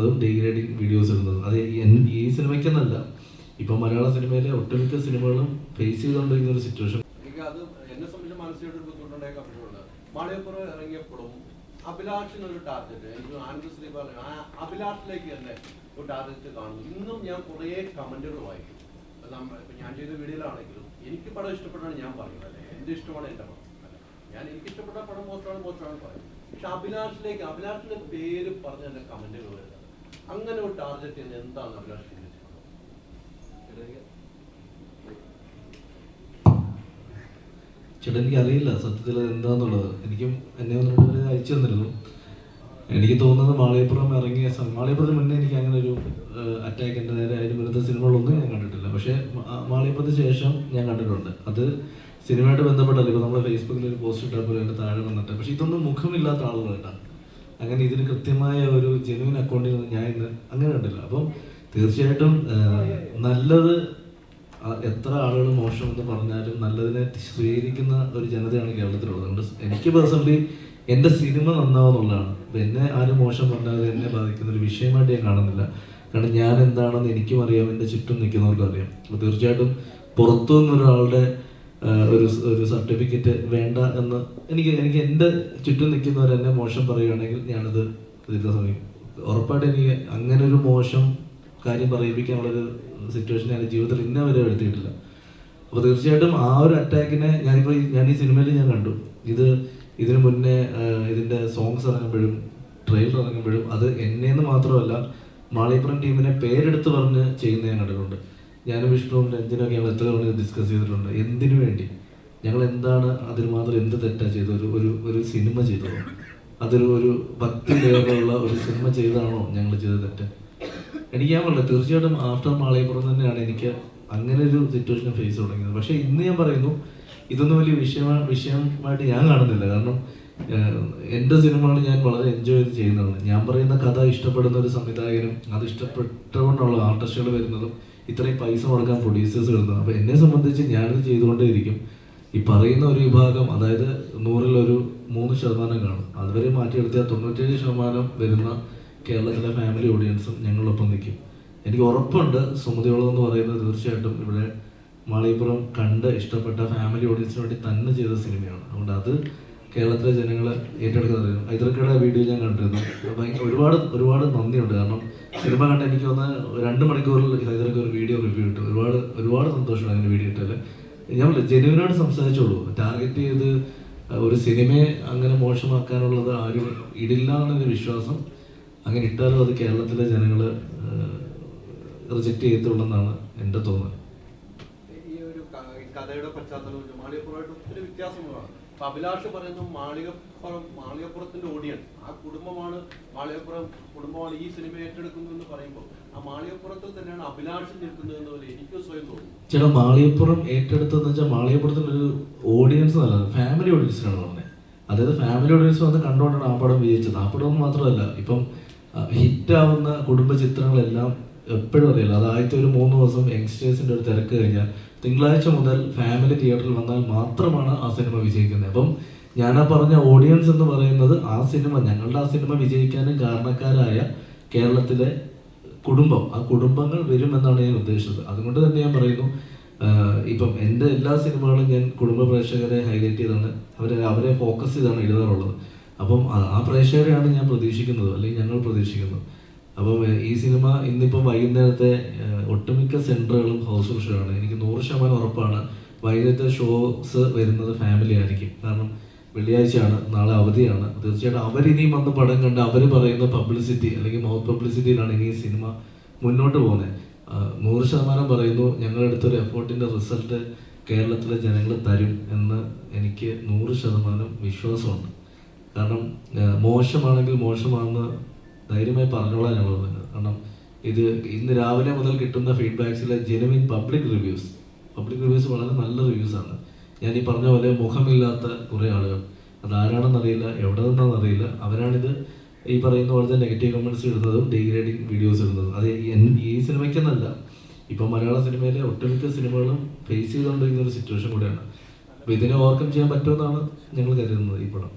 ചെയ്യുന്നതും degrading videos ഇടുന്നതും. അത് ഈ സിനിമയ്ക്കെന്നല്ല, ഇപ്പം മലയാള സിനിമയിലെ ഒട്ടുമിക്ക സിനിമകളും ഫേസ് ചെയ്തുകൊണ്ടിരിക്കുന്ന ഒരു സിറ്റുവേഷൻ. എനിക്ക് അത് എന്നെ സംബന്ധിച്ച് മാനസികമായിട്ട് ബുദ്ധിമുട്ടുണ്ടായ കമ്മിറ്റുണ്ട്. മാളികപ്പുറം ഇറങ്ങിയപ്പോഴും അഭിലാഷിനൊരു ടാർഗറ്റ്, എനിക്ക് ആനന്ദശ്രീ പറഞ്ഞു അഭിലാഷിലേക്ക് തന്നെ ഒരു ടാർഗറ്റ് കാണുന്നു. ഇന്നും ഞാൻ കുറേ കമന്റുകൾ വായിക്കും. ഇപ്പം ഞാൻ ചെയ്ത വീഡിയോയിലാണെങ്കിലും എനിക്ക് പടം ഇഷ്ടപ്പെട്ടാണ് ഞാൻ പറയുന്നത്, അല്ലേ എൻ്റെ ഇഷ്ടമാണ് എൻ്റെ പടം, അല്ലെ ഞാൻ എനിക്ക് ഇഷ്ടപ്പെട്ട പടം മോശമാണ് പറയും. പക്ഷെ അഭിലാഷിന്റെ പേര് പറഞ്ഞ എൻ്റെ കമന്റുകൾ വരുന്നത് അങ്ങനെ ഒരു ടാർഗറ്റ് ചെയ്യുന്നത് എന്താണ് അഭിലാഷ് ചിന്തിച്ചിട്ടുള്ളത്? ചേട്ടാ എനിക്കറിയില്ല സത്യത്തിൽ എന്താന്നുള്ളത്. എനിക്കും എന്നെ ഒന്നുകൂടെ അയച്ചു തന്നിരുന്നു. എനിക്ക് തോന്നുന്നത് മാളികപ്പുറം ഇറങ്ങിയ മാളികപ്പുറത്തിന് മുന്നേ എനിക്ക് അങ്ങനെ ഒരു അറ്റാക്ക് എൻ്റെ നേരെ അതിന് വിരുദ്ധ സിനിമകളൊന്നും ഞാൻ കണ്ടിട്ടില്ല. പക്ഷേ മാളികപ്പുറത്തിന് ശേഷം ഞാൻ കണ്ടിട്ടുണ്ട്. അത് സിനിമയായിട്ട് ബന്ധപ്പെട്ടല്ല. ഇപ്പോൾ നമ്മൾ ഫേസ്ബുക്കിൽ ഒരു പോസ്റ്റ് ഇട്ടാൽ പോലും എൻ്റെ താഴെ വന്നിട്ട്. പക്ഷേ ഇതൊന്നും മുഖമില്ലാത്ത ആളുകളായിട്ടാണ്. അങ്ങനെ ഇതിന് കൃത്യമായ ഒരു ജെന്യൂൻ അക്കൗണ്ടിൽ നിന്ന് ഞാൻ ഇന്ന് അങ്ങനെ കണ്ടില്ല. അപ്പം തീർച്ചയായിട്ടും നല്ലത് എത്ര ആളുകൾ മോശമെന്ന് പറഞ്ഞാലും നല്ലതിനെ സ്വീകരിക്കുന്ന ഒരു ജനതയാണ് കേരളത്തിലുള്ളത്. അതുകൊണ്ട് എനിക്ക് പേഴ്സണലി എൻ്റെ സിനിമ നന്നാവുന്നുള്ളതാണ്. അപ്പം എന്നെ ആരും മോശം പറഞ്ഞാൽ എന്നെ ബാധിക്കുന്ന ഒരു വിഷയമായിട്ട് ഞാൻ കാണുന്നില്ല. കാരണം ഞാൻ എന്താണെന്ന് എനിക്കും അറിയാം, എൻ്റെ ചുറ്റും നിൽക്കുന്നവർക്കും അറിയാം. അപ്പോൾ തീർച്ചയായിട്ടും പുറത്തു നിന്നൊരാളുടെ ഒരു സർട്ടിഫിക്കറ്റ് വേണ്ട എന്ന് എനിക്ക് എൻ്റെ ചുറ്റും നിൽക്കുന്നവർ എന്നെ മോശം പറയുകയാണെങ്കിൽ ഞാനത് ഇതിൻ്റെ സമയം ഉറപ്പായിട്ട് എനിക്ക് അങ്ങനെ ഒരു മോശം കാര്യം പറയിപ്പിക്കാനുള്ളൊരു സിറ്റുവേഷൻ ഞാൻ ജീവിതത്തിൽ ഇന്നേ വരെ എടുത്തിട്ടില്ല. അപ്പോൾ തീർച്ചയായിട്ടും ആ ഒരു അറ്റാക്കിനെ ഞാൻ ഈ സിനിമയിൽ ഞാൻ കണ്ടു. ഇതിനു മുന്നേ ഇതിൻ്റെ സോങ്സ് ഇറങ്ങുമ്പോഴും ട്രെയിലർ ഇറങ്ങുമ്പോഴും അത് എന്നെന്ന് മാത്രമല്ല മാളികപ്പുറം ടീമിനെ പേരെടുത്ത് പറഞ്ഞ് ചെയ്യുന്ന ഞാൻ കണ്ടിട്ടുണ്ട്. ഞാനും വിഷ്ണുവും രഞ്ജനൊക്കെ ഞങ്ങൾ എത്ര തവണ ഡിസ്കസ് ചെയ്തിട്ടുണ്ട്. എന്തിനു വേണ്ടി ഞങ്ങൾ എന്താണ് അതിന് മാത്രം എന്ത് തെറ്റാ ചെയ്തത്? ഒരു സിനിമ ചെയ്തതോ? ഒരു ഭക്തി ലേവലുള്ള ഒരു സിനിമ ചെയ്താണോ ഞങ്ങൾ ചെയ്ത തെറ്റ്? എനിക്ക് ഞാൻ പറഞ്ഞത് തീർച്ചയായിട്ടും ആഫ്റ്റർ മാളികപ്പുറം തന്നെയാണ് എനിക്ക് അങ്ങനെ ഒരു സിറ്റുവേഷൻ ഫേസ് തുടങ്ങിയത്. പക്ഷേ ഇന്ന് ഞാൻ പറയുന്നു ഇതൊന്നും വലിയ വിഷയമായിട്ട് ഞാൻ കാണുന്നില്ല. കാരണം എൻ്റെ സിനിമകൾ ഞാൻ വളരെ എൻജോയ് ചെയ്ത് ചെയ്യുന്നതാണ്. ഞാൻ പറയുന്ന കഥ ഇഷ്ടപ്പെടുന്ന ഒരു സംവിധായകനും അത് ഇഷ്ടപ്പെട്ടുകൊണ്ടുള്ള ആർട്ടിസ്റ്റുകൾ വരുന്നതും ഇത്രയും പൈസ മുടക്കാൻ പ്രൊഡ്യൂസേഴ്സ് വരുന്നത്. അപ്പോൾ എന്നെ സംബന്ധിച്ച് ഞാനിത് ചെയ്തുകൊണ്ടേയിരിക്കും. ഈ പറയുന്ന ഒരു വിഭാഗം, അതായത് 100-ൽ 3% കാണും. അതുവരെ മാറ്റിയെടുത്താൽ 97% വരുന്ന കേരളത്തിലെ ഫാമിലി ഓഡിയൻസും ഞങ്ങളൊപ്പം നിൽക്കും. എനിക്ക് ഉറപ്പുണ്ട് സുമതിയോളം എന്ന് പറയുന്നത് തീർച്ചയായിട്ടും ഇവിടെ മാളികപ്പുറം കണ്ട് ഇഷ്ടപ്പെട്ട ഫാമിലി ഓഡിയൻസിന് വേണ്ടി തന്നെ ചെയ്ത സിനിമയാണ്. അതുകൊണ്ട് അത് കേരളത്തിലെ ജനങ്ങൾ ഏറ്റെടുക്കുന്നത്. ഹൈദർക്കയുടെ വീഡിയോ ഞാൻ കണ്ടിരുന്നു. ഒരുപാട് നന്ദിയുണ്ട്. കാരണം സിനിമ കണ്ട് എനിക്ക് വന്ന് 2 മണിക്കൂറിൽ ഹൈദർക്ക് ഒരു വീഡിയോ റിവ്യൂ കിട്ടും. ഒരുപാട് സന്തോഷമാണ് അങ്ങനെ വീഡിയോ ഇട്ടാൽ. ഞാൻ ജെന്യൂനായിട്ട് സംസാരിച്ചോളൂ. ടാർഗറ്റ് ചെയ്ത് ഒരു സിനിമയെ അങ്ങനെ മോശമാക്കാനുള്ളത് ആരും ഇടില്ല എന്നൊരു വിശ്വാസം. അങ്ങനെ ഇട്ടാലും അത് കേരളത്തിലെ ജനങ്ങൾ റിജക്റ്റ് ചെയ്യത്തുള്ളെന്നാണ് എൻ്റെ തോന്നൽ. ഈ ഒരു കഥയുടെ പശ്ചാത്തലം മാളികപ്പുറമായിട്ട് ഒത്തിരി വ്യത്യാസങ്ങളാണ്. അപ്പൊ അഭിലാഷ് പറയുന്നു മാളികപ്പുറത്തിന്റെ ഓഡിയൻസ് ആ കുടുംബമാണ്, മാളികപ്പുറം കുടുംബമാണ് ഈ സിനിമ ഏറ്റെടുക്കുന്നത് എന്ന് പറയുമ്പോൾ ആ മാളികപ്പുറത്തിൽ തന്നെയാണ് അഭിലാഷ് നിൽക്കുന്നത് എന്ന് പോലെ എനിക്ക് സ്വയം തോന്നുന്നു. ചേട്ടാ മാളികപ്പുറം ഏറ്റെടുത്തതെന്ന് വെച്ചാൽ മാളികപ്പുറത്തിന്റെ ഒരു ഓഡിയൻസ് നല്ല ഫാമിലി ഓഡിയൻസിനാണ് പറഞ്ഞത്. അതായത് ഫാമിലി ഓഡിയൻസ് വന്ന് കണ്ടുകൊണ്ടാണ് ആ പടം വിജയിച്ചത്. ആ പടം മാത്രമല്ല, ഇപ്പം ഹിറ്റാവുന്ന കുടുംബ ചിത്രങ്ങളെല്ലാം എപ്പോഴും അറിയില്ല. അത് ആദ്യത്തെ ഒരു 3 ദിവസം യങ്സ്റ്റേഴ്സിന്റെ ഒരു തിരക്ക് കഴിഞ്ഞാൽ തിങ്കളാഴ്ച മുതൽ ഫാമിലി തിയേറ്ററിൽ വന്നാൽ മാത്രമാണ് ആ സിനിമ വിജയിക്കുന്നത്. അപ്പം ഞാനാ പറഞ്ഞ ഓഡിയൻസ് എന്ന് പറയുന്നത് ഞങ്ങളുടെ ആ സിനിമ വിജയിക്കാനും കാരണക്കാരായ കേരളത്തിലെ കുടുംബം, ആ കുടുംബങ്ങൾ വരുമെന്നാണ് ഞാൻ ഉദ്ദേശിച്ചത്. അതുകൊണ്ട് തന്നെ ഞാൻ പറയുന്നു, ഇപ്പം എൻ്റെ എല്ലാ സിനിമകളും ഞാൻ കുടുംബ പ്രേക്ഷകരെ ഹൈലൈറ്റ് ചെയ്താണ്, അവരെ ഫോക്കസ് ചെയ്താണ് എഴുതാറുള്ളത്. അപ്പം ആ പ്രേക്ഷകരെയാണ് ഞാൻ പ്രതീക്ഷിക്കുന്നത്, അല്ലെങ്കിൽ ഞങ്ങൾ പ്രതീക്ഷിക്കുന്നത്. അപ്പം ഈ സിനിമ ഇന്നിപ്പം വൈകുന്നേരത്തെ ഒട്ടുമിക്ക സെൻറ്ററുകളും ഹൗസ്ഫുൾ ഷോ ആണ്. എനിക്ക് 100% ഉറപ്പാണ് വൈകുന്നേരത്തെ ഷോസ് വരുന്നത് ഫാമിലി ആയിരിക്കും. കാരണം വെള്ളിയാഴ്ചയാണ്, നാളെ അവധിയാണ്. തീർച്ചയായിട്ടും അവരിനിയും വന്ന് പടം കണ്ട് അവർ പറയുന്ന പബ്ലിസിറ്റി അല്ലെങ്കിൽ മൗത്ത് പബ്ലിസിറ്റിയിലാണ് ഇനി ഈ സിനിമ മുന്നോട്ട് പോകുന്നത്. 100% പറയുന്നു ഞങ്ങളുടെ അടുത്തൊരു എഫേർട്ടിൻ്റെ റിസൾട്ട് കേരളത്തിലെ ജനങ്ങൾ തരും എന്ന് എനിക്ക് 100% വിശ്വാസമുണ്ട്. കാരണം മോശമാണെങ്കിൽ മോശമാണെന്ന് ധൈര്യമായി പറഞ്ഞോളാം ഞങ്ങൾ പറഞ്ഞത്. കാരണം ഇന്ന് രാവിലെ മുതൽ കിട്ടുന്ന ഫീഡ്ബാക്സിലെ ജെനുവിൻ പബ്ലിക് റിവ്യൂസ് വളരെ നല്ല റിവ്യൂസാണ്. ഞാൻ ഈ പറഞ്ഞ പോലെ മുഖമില്ലാത്ത കുറേ ആളുകൾ, അതാരാണെന്നറിയില്ല, എവിടെ നിന്നാണെന്നറിയില്ല, അവരാണിത് ഈ പറയുന്ന പോലത്തെ നെഗറ്റീവ് കമൻറ്റ്സ് ഇടുന്നതും ഡീഗ്രേഡിങ് വീഡിയോസ് ഇടുന്നതും. അത് ഈ സിനിമയ്ക്കെന്നല്ല, ഇപ്പം മലയാള സിനിമയിലെ ഒട്ടുമിക്ക സിനിമകളും ഫേസ് ചെയ്തുകൊണ്ടിരിക്കുന്ന ഒരു സിറ്റുവേഷൻ കൂടെയാണ്. അപ്പോൾ ഇതിനെ ഓവർകം ചെയ്യാൻ പറ്റുമെന്നാണ് ഞങ്ങൾ കരുതുന്നത് ഈ പടം.